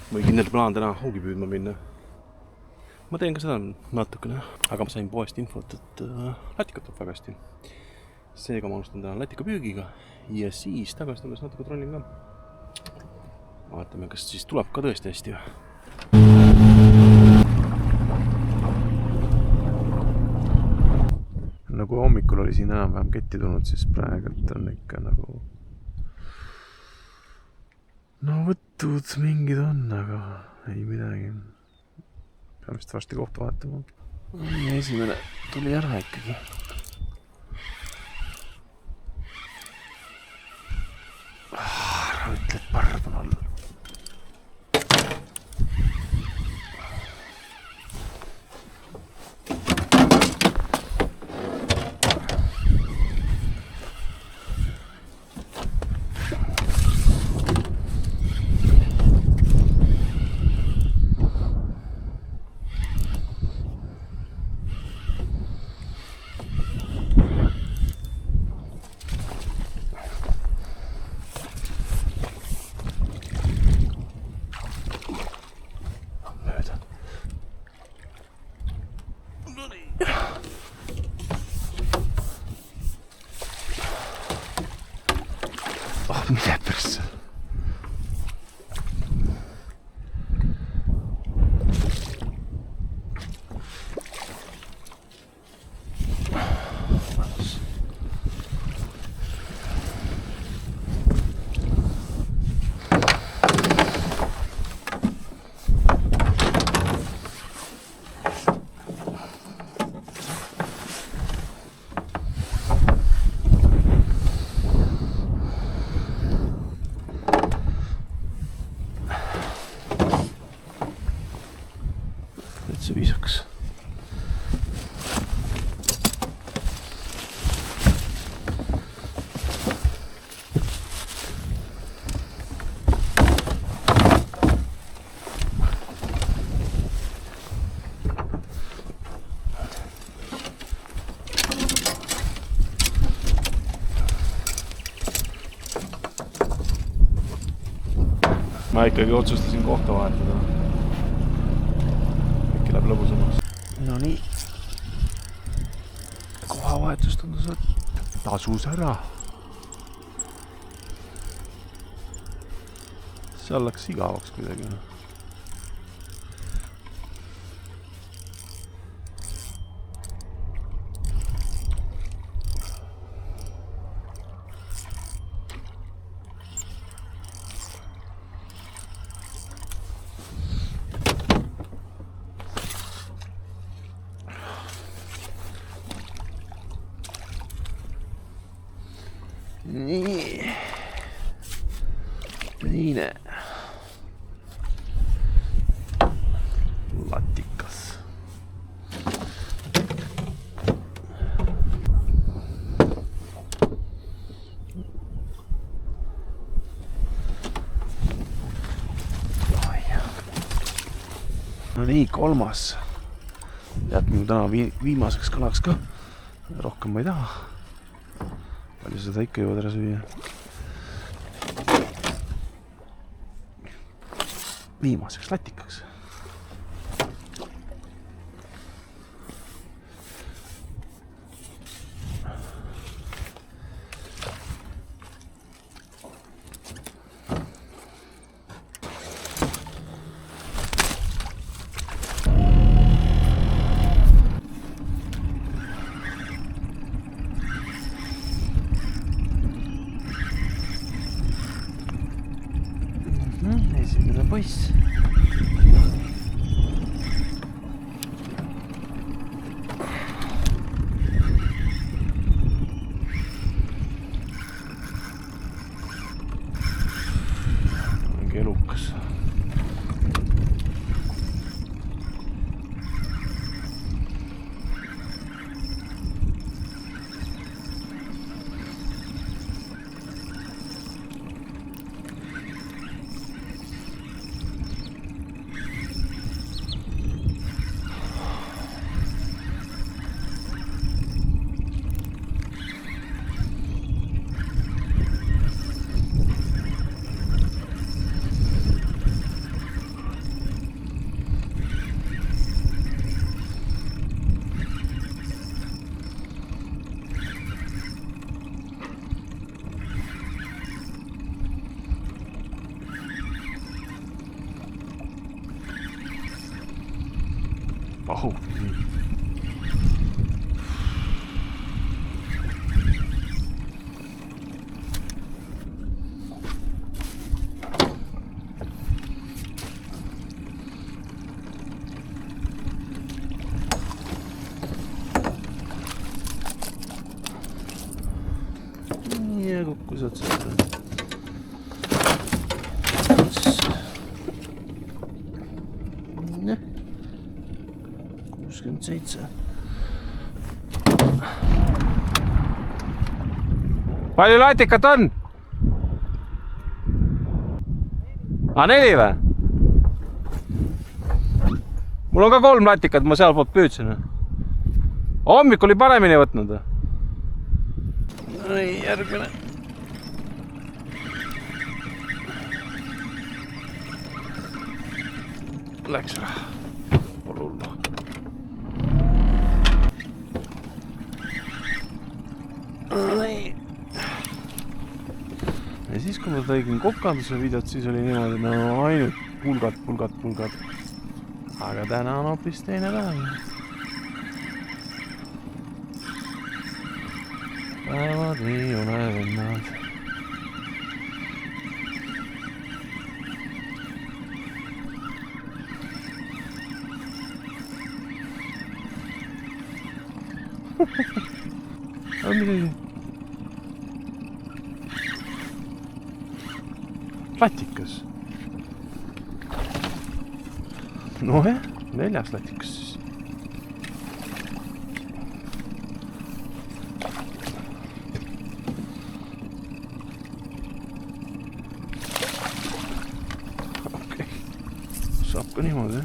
või kindel plaan täna hoogi püüdma minna. Ma teen ka seda natukene, aga ma sain poest infot, et latikat tuleb väga hästi. Seega ma alustan täna latika püügiga ja siis tagasi tulles natuke trollin ka. Vaatame, kas siis tuleb ka tõesti hästi. Nagu hommikul oli siin enam-vähem ketti tulnud, siis praegult on ikka nagu... No võtud mingid on, aga ei midagi. Peame vist varsti kohta vahetama. Esimene tuli ära ikkagi. Ära ütle, et parb on all. Mine persse. See viisaks. Ma ikkagi otsustasin kohta vahetada. Läheb lõbusamaks. No nii. Kohavahetus tundus, et tasus ära. Seal läks igavaks kuidagi. Nii. Teine. Latikas. No nii, kolmas. Jääb minu täna viimaseks kalaks ka. Rohkem ma ei taha. Palju seda ikka jõuad ära süüa. Viimaseks latikaks. Esimene poiss. Mingi elukas. Oh. Ja kokku saad seda. 67. Palju latikat on? 4 või? Mul on ka 3 latikat, ma seal poolt püüdsin. Hommikul oli paremini võtnud. Järgmine. Läks ära. Pole hullu. Ja siis kui ma tegin kokanduse videot, siis oli niimoodi, no ainult pulgad. Aga täna on hoopis teine päev. Päevad ei ole vennad. On midagi. Latikas. No jah, 4 latikas siis. Okei. Saab ka niimoodi.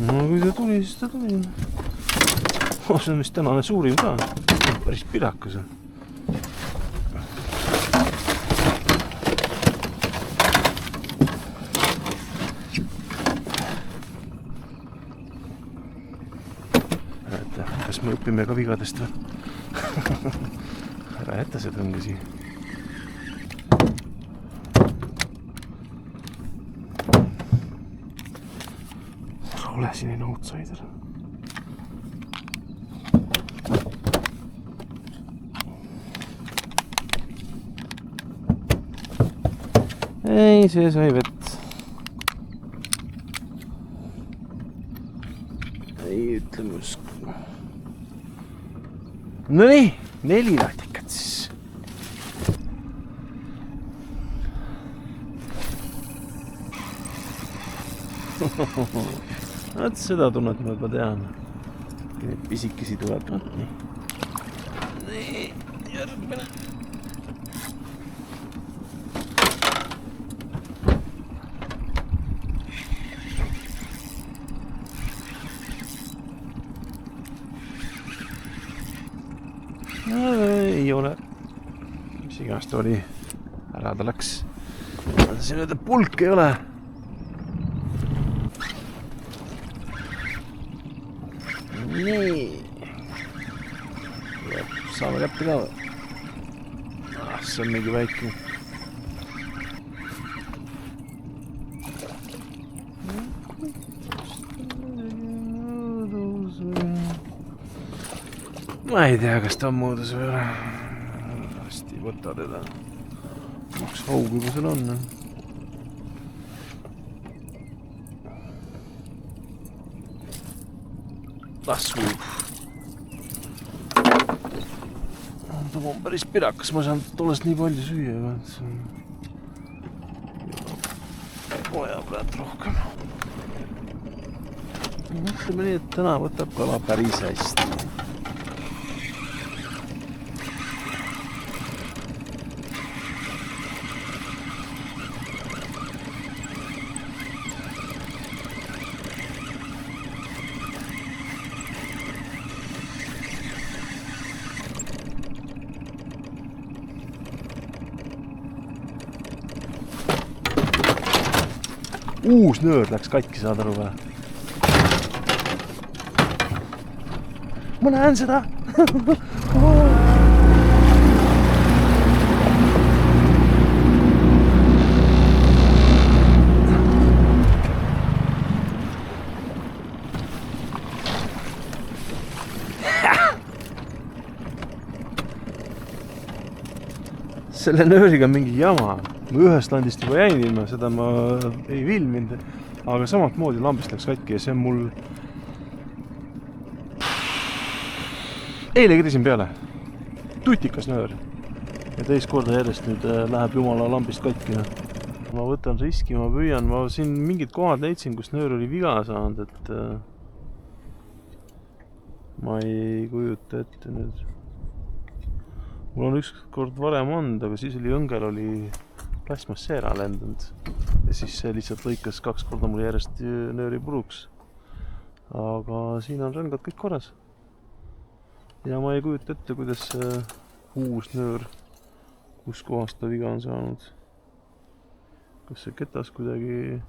No kui ta tuli, siis ta tuli. See on vist tänane suurim ka. Päris pidakas on. Kas me õpime ka vigadest või? Ära jätta see tõnge siia. Ole sinine outsider. Ei, see sai vett. Ei, ütleme just. No nii, 4 latikat siis. Vaat seda tunnet ma juba tean. Need pisikesi tuleb. Nii, järgmine. Ei ole. Mis igast oli. Ära ta läks. Siin öelda pulk ei ole. Nii. Saame kätte ka või? See on mingi väike. Ma ei tea, kas ta on moodus või ole. Hästi võta teda. Üks haug juba seal on. Lasku. Ta on päris pirakas, ma saan tollest nii palju süüa. Vaja praegu rohkem. Mõtleme nii, et täna võtab kala päris hästi. Uus nöör läks katki, saad aru või? Ma näen seda! selle nööriga on mingi jama. Ma ühest landist juba jäin ilma, seda ma ei filminud. Aga samalt moodi lambist läks katki ja see on mul... Eile kriisin peale. Tutikas nöör. Ja teist korda järjest nüüd läheb jumala lambist katki. Ma võtan riski, ma püüan. Ma siin mingid kohad leidsin, kus nöör oli viga saanud, et... Ma ei kujuta ette nüüd. Mul on üks kord varem olnud, aga siis oli õngel oli plasmasseera lendanud. Ja siis see lihtsalt lõikas 2 korda mul järjest nööri puruks. Aga siin on rõngad kõik korras. Ja ma ei kujuta ette, kuidas uus nöör, kus kohast ta viga on saanud. Kas see ketas kuidagi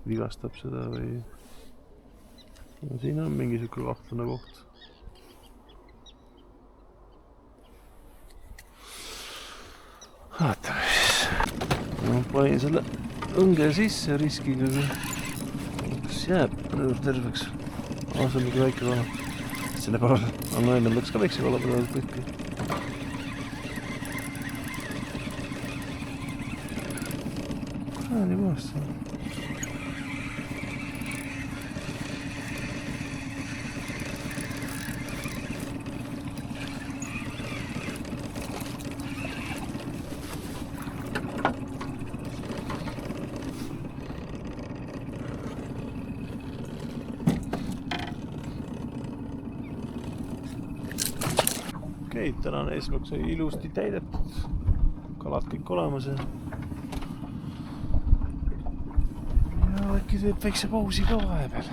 vigastab seda või... Ja siin on mingi siuke kahtlane koht. Vaatame siis. Ma panin selle õnge sisse riskiga. Kas jääb nöör terveks? See on mingi väike kola. Selle päeval on enne läks ka väikse kola peale kõiki. Nii kohast see. Okei, tänane eesmärk sai ilusti täidetud. Kalad kõik olemas ja äkki teeb väikse pausi ka vahepeal.